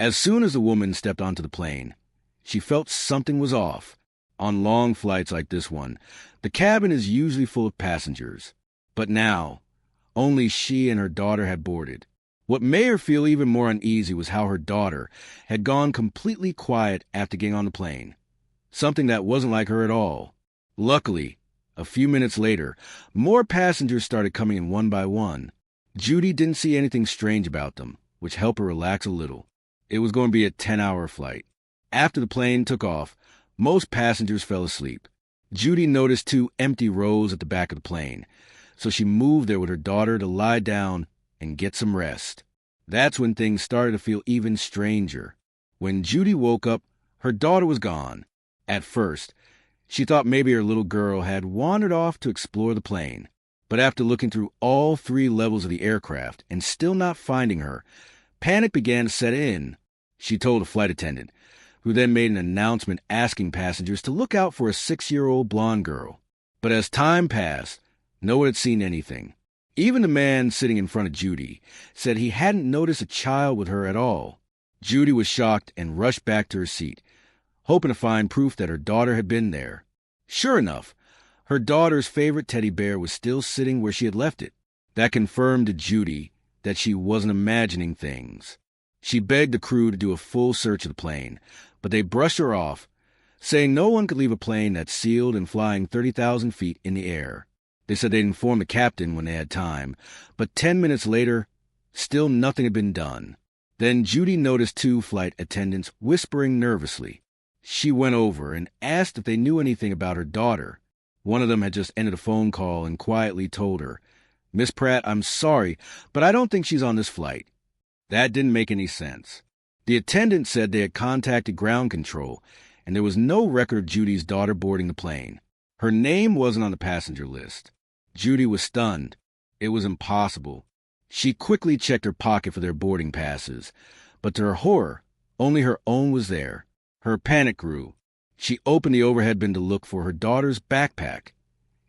As soon as the woman stepped onto the plane, she felt something was off. On long flights like this one, the cabin is usually full of passengers. But now, only she and her daughter had boarded. What made her feel even more uneasy was how her daughter had gone completely quiet after getting on the plane. Something that wasn't like her at all. Luckily, a few minutes later, more passengers started coming in one by one. Judy didn't see anything strange about them, which helped her relax a little. It was going to be a 10-hour flight. After the plane took off, most passengers fell asleep. Judy noticed 2 empty rows at the back of the plane, so she moved there with her daughter to lie down and get some rest. That's when things started to feel even stranger. When Judy woke up, her daughter was gone. At first, she thought maybe her little girl had wandered off to explore the plane. But after looking through all 3 levels of the aircraft and still not finding her, panic began to set in. She told a flight attendant, who then made an announcement asking passengers to look out for a 6-year-old blonde girl. But as time passed, no one had seen anything. Even the man sitting in front of Judy said he hadn't noticed a child with her at all. Judy was shocked and rushed back to her seat, hoping to find proof that her daughter had been there. Sure enough, her daughter's favorite teddy bear was still sitting where she had left it. That confirmed to Judy that she wasn't imagining things. She begged the crew to do a full search of the plane, but they brushed her off, saying no one could leave a plane that's sealed and flying 30,000 feet in the air. They said they'd inform the captain when they had time, but 10 minutes later, still nothing had been done. Then Judy noticed 2 flight attendants whispering nervously. She went over and asked if they knew anything about her daughter. One of them had just ended a phone call and quietly told her, "Miss Pratt, I'm sorry, but I don't think she's on this flight." That didn't make any sense. The attendant said they had contacted ground control, and there was no record of Judy's daughter boarding the plane. Her name wasn't on the passenger list. Judy was stunned. It was impossible. She quickly checked her pocket for their boarding passes, but to her horror, only her own was there. Her panic grew. She opened the overhead bin to look for her daughter's backpack.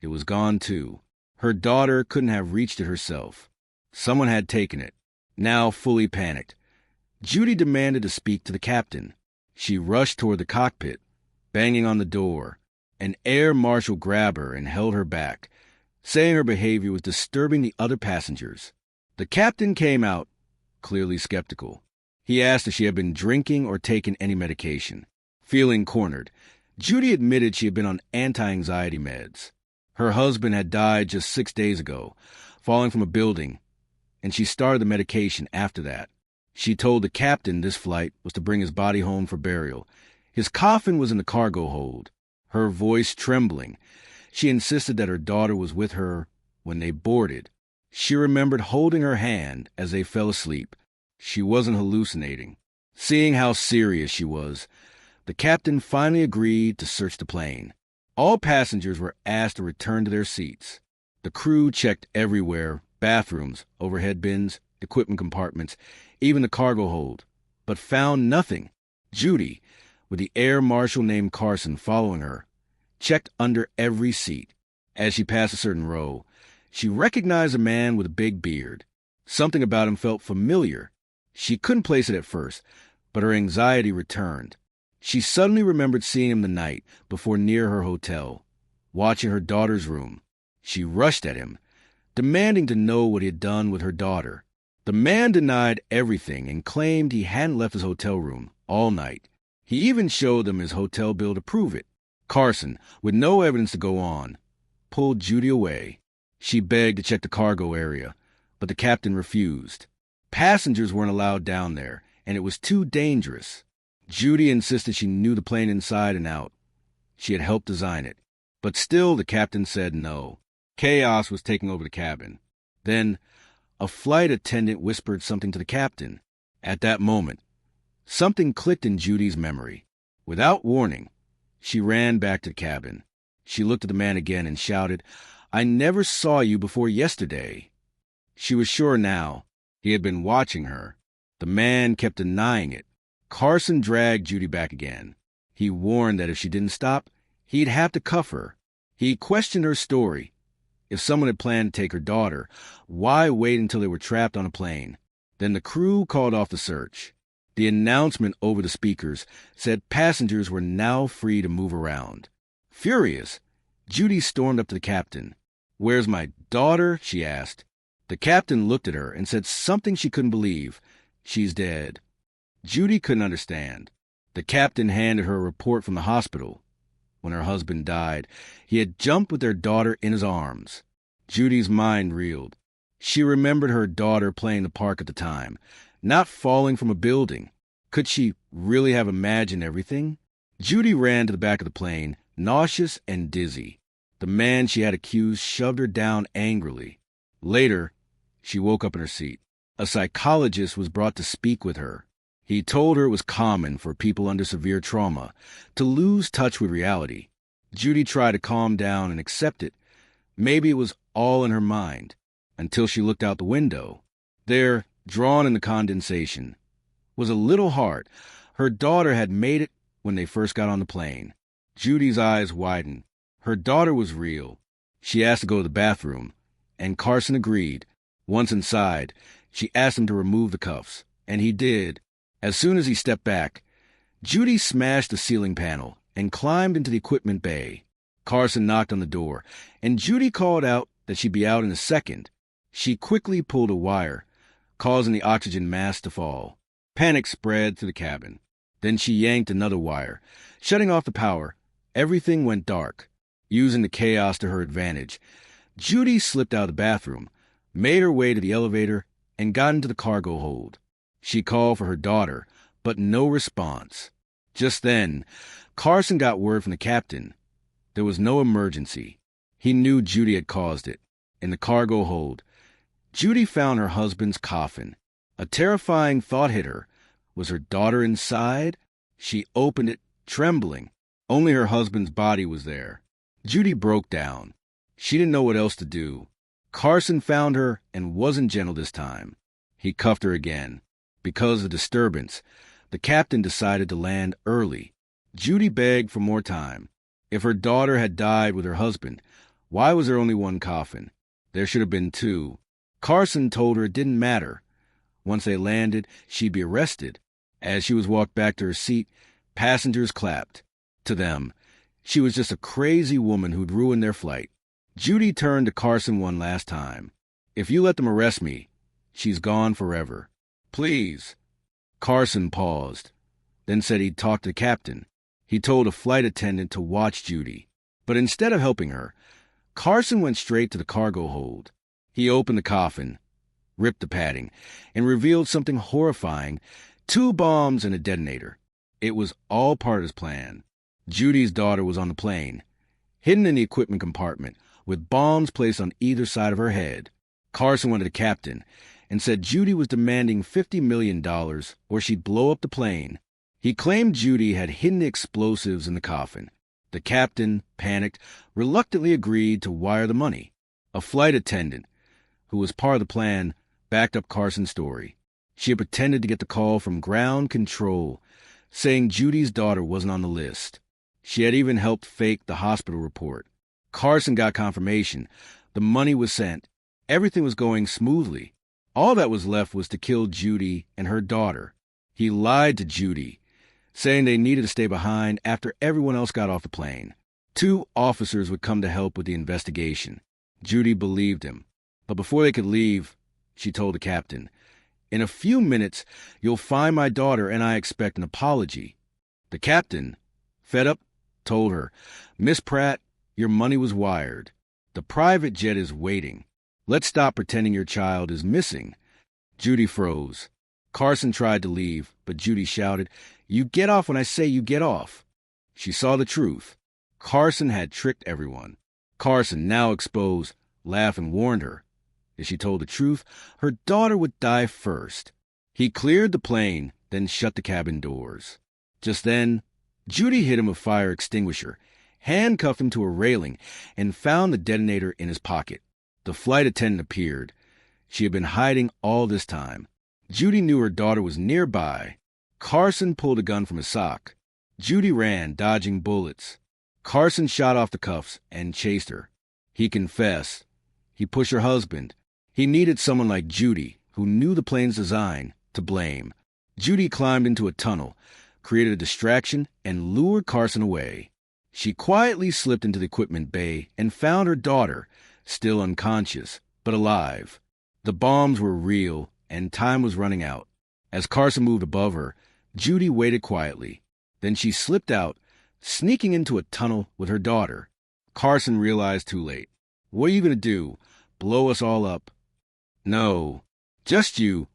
It was gone too. Her daughter couldn't have reached it herself. Someone had taken it. Now fully panicked, Judy demanded to speak to the captain. She rushed toward the cockpit, banging on the door. An air marshal grabbed her and held her back, saying her behavior was disturbing the other passengers. The captain came out, clearly skeptical. He asked if she had been drinking or taken any medication. Feeling cornered, Judy admitted she had been on anti-anxiety meds. Her husband had died just 6 days ago, falling from a building, and she started the medication after that. She told the captain this flight was to bring his body home for burial. His coffin was in the cargo hold. Her voice trembling, she insisted that her daughter was with her when they boarded. She remembered holding her hand as they fell asleep. She wasn't hallucinating. Seeing how serious she was, the captain finally agreed to search the plane. All passengers were asked to return to their seats. The crew checked everywhere: bathrooms, overhead bins, equipment compartments, even the cargo hold, but found nothing. Judy, with the air marshal named Carson following her, checked under every seat. As she passed a certain row, she recognized a man with a big beard. Something about him felt familiar. She couldn't place it at first, but her anxiety returned. She suddenly remembered seeing him the night before near her hotel, watching her daughter's room. She rushed at him, demanding to know what he had done with her daughter. The man denied everything and claimed he hadn't left his hotel room all night. He even showed them his hotel bill to prove it. Carson, with no evidence to go on, pulled Judy away. She begged to check the cargo area, but the captain refused. Passengers weren't allowed down there, and it was too dangerous. Judy insisted she knew the plane inside and out. She had helped design it. But still the captain said no. Chaos was taking over the cabin. Then a flight attendant whispered something to the captain. At that moment, something clicked in Judy's memory. Without warning, she ran back to the cabin. She looked at the man again and shouted, "I never saw you before yesterday." She was sure now he had been watching her. The man kept denying it. Carson dragged Judy back again. He warned that if she didn't stop, he'd have to cuff her. He questioned her story. If someone had planned to take her daughter, why wait until they were trapped on a plane? Then the crew called off the search. The announcement over the speakers said passengers were now free to move around. Furious, Judy stormed up to the captain. "Where's my daughter?" she asked. The captain looked at her and said something she couldn't believe. "She's dead." Judy couldn't understand. The captain handed her a report from the hospital. When her husband died, he had jumped with their daughter in his arms. Judy's mind reeled. She remembered her daughter playing in the park at the time, not falling from a building. Could she really have imagined everything? Judy ran to the back of the plane, nauseous and dizzy. The man she had accused shoved her down angrily. Later, she woke up in her seat. A psychologist was brought to speak with her. He told her it was common for people under severe trauma to lose touch with reality. Judy tried to calm down and accept it. Maybe it was all in her mind, until she looked out the window. There, drawn in the condensation, was a little heart. Her daughter had made it when they first got on the plane. Judy's eyes widened. Her daughter was real. She asked to go to the bathroom, and Carson agreed. Once inside, she asked him to remove the cuffs, and he did. As soon as he stepped back, Judy smashed the ceiling panel and climbed into the equipment bay. Carson knocked on the door, and Judy called out that she'd be out in a second. She quickly pulled a wire, causing the oxygen mask to fall. Panic spread through the cabin. Then she yanked another wire, shutting off the power. Everything went dark. Using the chaos to her advantage, Judy slipped out of the bathroom, made her way to the elevator, and got into the cargo hold. She called for her daughter, but no response. Just then, Carson got word from the captain. There was no emergency. He knew Judy had caused it. In the cargo hold, Judy found her husband's coffin. A terrifying thought hit her. Was her daughter inside? She opened it, trembling. Only her husband's body was there. Judy broke down. She didn't know what else to do. Carson found her and wasn't gentle this time. He cuffed her again. Because of the disturbance, the captain decided to land early. Judy begged for more time. If her daughter had died with her husband, why was there only one coffin? There should have been two. Carson told her it didn't matter. Once they landed, she'd be arrested. As she was walked back to her seat, passengers clapped. To them, she was just a crazy woman who'd ruined their flight. Judy turned to Carson one last time. "If you let them arrest me, she's gone forever. Please." Carson paused, then said he'd talk to the captain. He told a flight attendant to watch Judy. But instead of helping her, Carson went straight to the cargo hold. He opened the coffin, ripped the padding, and revealed something horrifying: 2 bombs and a detonator. It was all part of his plan. Judy's daughter was on the plane, hidden in the equipment compartment, with bombs placed on either side of her head. Carson went to the captain and said Judy was demanding $50 million or she'd blow up the plane. He claimed Judy had hidden the explosives in the coffin. The captain, panicked, reluctantly agreed to wire the money. A flight attendant, who was part of the plan, backed up Carson's story. She had pretended to get the call from ground control, saying Judy's daughter wasn't on the list. She had even helped fake the hospital report. Carson got confirmation. The money was sent. Everything was going smoothly. All that was left was to kill Judy and her daughter. He lied to Judy, saying they needed to stay behind after everyone else got off the plane. 2 officers would come to help with the investigation. Judy believed him. But before they could leave, she told the captain, "In a few minutes, you'll find my daughter, and I expect an apology." The captain, fed up, told her, "Miss Pratt, your money was wired. The private jet is waiting. Let's stop pretending your child is missing." Judy froze. Carson tried to leave, but Judy shouted, "You get off when I say you get off." She saw the truth. Carson had tricked everyone. Carson, now exposed, laughed and warned her. If she told the truth, her daughter would die first. He cleared the plane, then shut the cabin doors. Just then, Judy hit him with a fire extinguisher, handcuffed him to a railing, and found the detonator in his pocket. The flight attendant appeared. She had been hiding all this time. Judy knew her daughter was nearby. Carson pulled a gun from his sock. Judy ran, dodging bullets. Carson shot off the cuffs and chased her. He confessed. He pushed her husband. He needed someone like Judy, who knew the plane's design, to blame. Judy climbed into a tunnel, created a distraction, and lured Carson away. She quietly slipped into the equipment bay and found her daughter, still unconscious, but alive. The bombs were real, and time was running out. As Carson moved above her, Judy waited quietly. Then she slipped out, sneaking into a tunnel with her daughter. Carson realized too late. "What are you going to do? Blow us all up?" "No, just you,"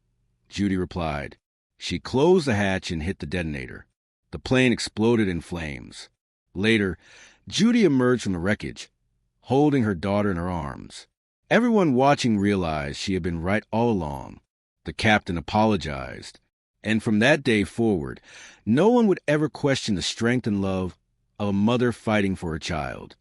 Judy replied. She closed the hatch and hit the detonator. The plane exploded in flames. Later, Judy emerged from the wreckage, holding her daughter in her arms. Everyone watching realized she had been right all along. The captain apologized, and from that day forward, no one would ever question the strength and love of a mother fighting for her child.